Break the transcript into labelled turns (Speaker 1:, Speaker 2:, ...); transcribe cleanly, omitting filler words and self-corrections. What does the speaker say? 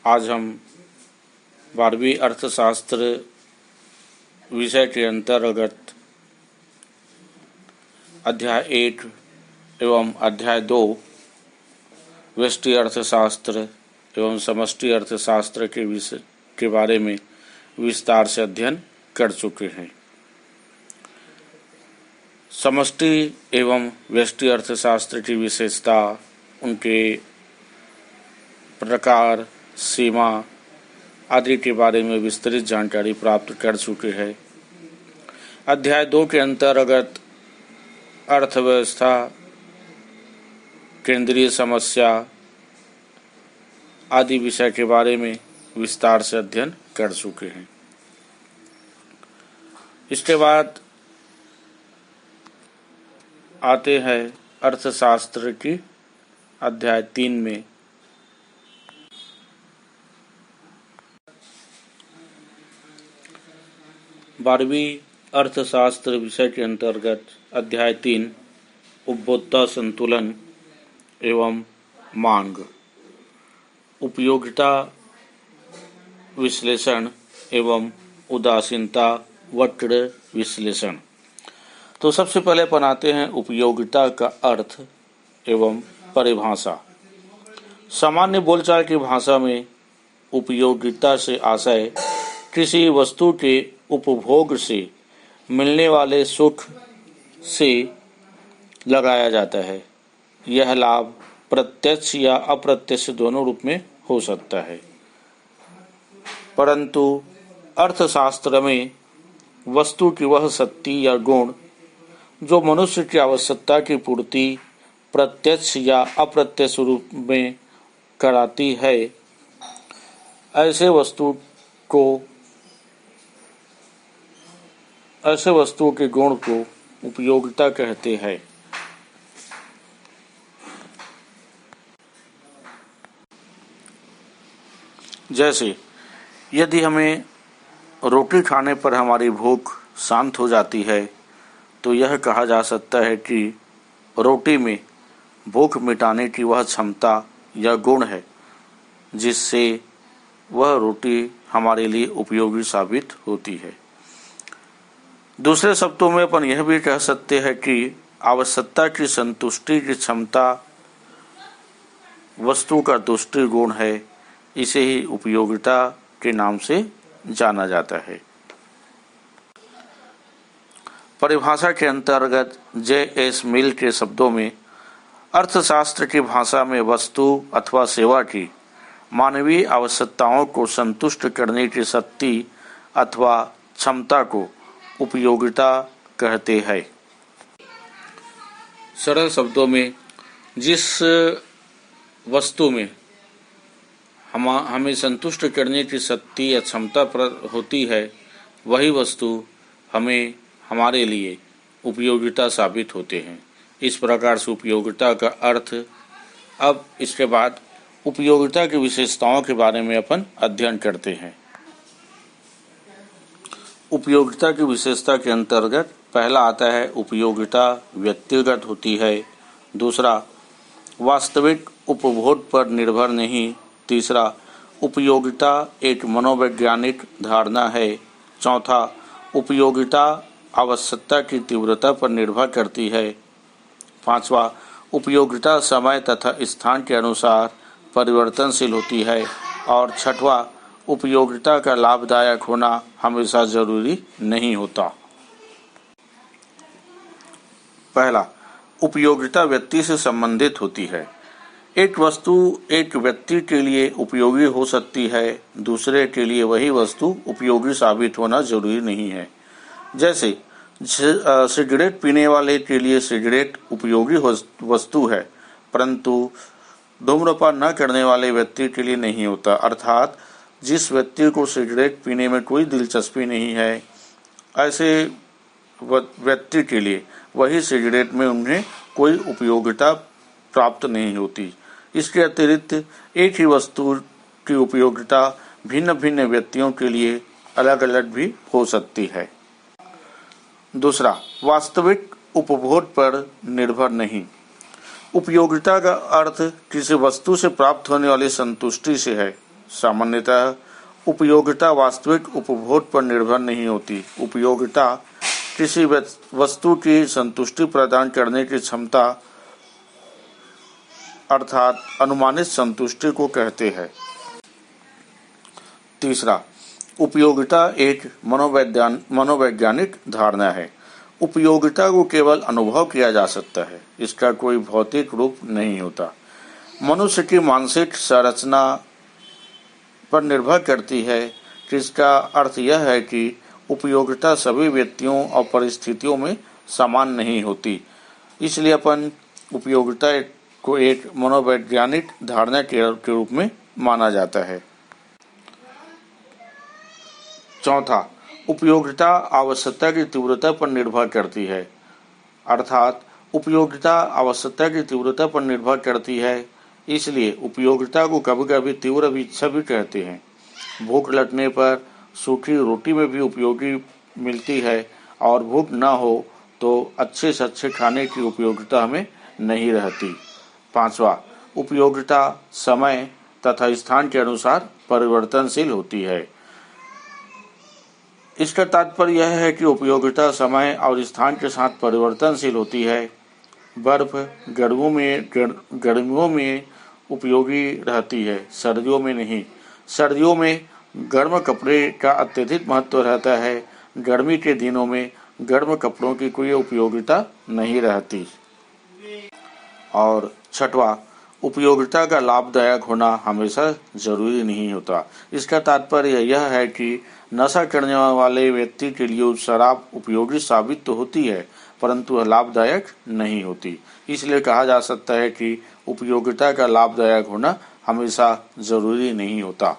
Speaker 1: आज हम 12वीं अर्थशास्त्र विषय के अंतर्गत अध्याय 1 एवं अध्याय 2 व्यष्टि अर्थशास्त्र एवं समष्टि अर्थशास्त्र के विषय के बारे में विस्तार से अध्ययन कर चुके हैं। समष्टि एवं व्यष्टि अर्थशास्त्र की विशेषता, उनके प्रकार, सीमा आदि के बारे में विस्तृत जानकारी प्राप्त कर चुके हैं। अध्याय 2 के अंतर्गत अर्थव्यवस्था, केंद्रीय समस्या आदि विषय के बारे में विस्तार से अध्ययन कर चुके हैं। इसके बाद आते हैं अर्थशास्त्र की अध्याय 3 में। बारहवीं अर्थशास्त्र विषय के अंतर्गत अध्याय 3 उपभोक्ता संतुलन एवं मांग, उपयोगिता विश्लेषण एवं उदासीनता वक्र विश्लेषण। तो सबसे पहले बनाते हैं उपयोगिता का अर्थ एवं परिभाषा। सामान्य बोलचाल की भाषा में उपयोगिता से आशय किसी वस्तु के उपभोग से मिलने वाले सुख से लगाया जाता है। यह लाभ प्रत्यक्ष या अप्रत्यक्ष दोनों रूप में हो सकता है, परंतु अर्थशास्त्र में वस्तु की वह शक्ति या गुण जो मनुष्य की आवश्यकता की पूर्ति प्रत्यक्ष या अप्रत्यक्ष रूप में कराती है, ऐसे वस्तुओं के गुण को उपयोगिता कहते हैं। जैसे यदि हमें रोटी खाने पर हमारी भूख शांत हो जाती है, तो यह कहा जा सकता है कि रोटी में भूख मिटाने की वह क्षमता या गुण है जिससे वह रोटी हमारे लिए उपयोगी साबित होती है। दूसरे शब्दों में अपन यह भी कह सकते हैं कि आवश्यकता की संतुष्टि की क्षमता वस्तु का दृष्टि गुण है। इसे ही उपयोगिता के नाम से जाना जाता है। परिभाषा के अंतर्गत J.S. मिल के शब्दों में अर्थशास्त्र की भाषा में वस्तु अथवा सेवा की मानवीय आवश्यकताओं को संतुष्ट करने की शक्ति अथवा क्षमता को उपयोगिता कहते हैं। सरल शब्दों में जिस वस्तु में हमें संतुष्ट करने की शक्ति या क्षमता होती है, वही वस्तु हमें हमारे लिए उपयोगिता साबित होते हैं। इस प्रकार से उपयोगिता का अर्थ। अब इसके बाद उपयोगिता की विशेषताओं के बारे में अपन अध्ययन करते हैं। उपयोगिता की विशेषता के अंतर्गत पहला आता है उपयोगिता व्यक्तिगत होती है। दूसरा, वास्तविक उपभोग पर निर्भर नहीं। तीसरा, उपयोगिता एक मनोवैज्ञानिक धारणा है। चौथा, उपयोगिता आवश्यकता की तीव्रता पर निर्भर करती है। पांचवा, उपयोगिता समय तथा स्थान के अनुसार परिवर्तनशील होती है। और छठवां, उपयोगिता का लाभदायक होना हमेशा जरूरी नहीं होता। पहला, उपयोगिता व्यक्ति से संबंधित होती है। एक वस्तु एक व्यक्ति के लिए उपयोगी हो सकती है, दूसरे के लिए वही वस्तु उपयोगी साबित होना जरूरी नहीं है। जैसे सिगरेट पीने वाले के लिए सिगरेट उपयोगी वस्तु है, परंतु धूम्रपान न करने वाले व्यक्ति के लिए नहीं होता। अर्थात जिस व्यक्ति को सिगरेट पीने में कोई दिलचस्पी नहीं है, ऐसे व्यक्ति के लिए वही सिगरेट में उन्हें कोई उपयोगिता प्राप्त नहीं होती। इसके अतिरिक्त एक ही वस्तु की उपयोगिता भिन्न भिन्न व्यक्तियों के लिए अलग अलग भी हो सकती है। दूसरा, वास्तविक उपभोग पर निर्भर नहीं। उपयोगिता का अर्थ किसी वस्तु से प्राप्त होने वाली संतुष्टि से है। सामान्यतः उपयोगिता वास्तविक उपभोग पर निर्भर नहीं होती। उपयोगिता किसी वस्तु की संतुष्टि प्रदान करने की क्षमता अर्थात अनुमानित संतुष्टि को कहते हैं। तीसरा, उपयोगिता एक मनोवैज्ञानिक धारणा है। उपयोगिता को केवल अनुभव किया जा सकता है, इसका कोई भौतिक रूप नहीं होता। मनुष्य की मानसिक संरचना पर निर्भर करती है, जिसका अर्थ यह है कि उपयोगिता सभी व्यक्तियों और परिस्थितियों में समान नहीं होती। इसलिए अपन उपयोगिता को एक मनोवैज्ञानिक धारणा के रूप में माना जाता है। चौथा, उपयोगिता आवश्यकता की तीव्रता पर निर्भर करती है, अर्थात उपयोगिता आवश्यकता की तीव्रता पर निर्भर करती है, इसलिए उपयोगिता को कभी कभी तीव्र इच्छा भी कहते हैं। भूख लगने पर सूखी रोटी में भी उपयोगी मिलती है और भूख न हो तो अच्छे से अच्छे खाने की उपयोगिता हमें नहीं रहती। पांचवा, उपयोगिता समय तथा स्थान के अनुसार परिवर्तनशील होती है। इसका तात्पर्य यह है कि उपयोगिता समय और स्थान के साथ परिवर्तनशील होती है। बर्फ गर्मियों में उपयोगी रहती है, सर्दियों में नहीं। सर्दियों में गर्म कपड़े का अत्यधिक महत्व रहता है, गर्मी के दिनों में गर्म कपड़ों की कोई उपयोगिता नहीं रहती। और छठवां, उपयोगिता का लाभदायक होना हमेशा जरूरी नहीं होता। इसका तात्पर्य यह है कि नशा करने वाले व्यक्ति के लिए शराब उपयोगी साबित तो होती है, परंतु लाभदायक नहीं होती। इसलिए कहा जा सकता है कि उपयोगिता का लाभदायक होना हमेशा जरूरी नहीं होता।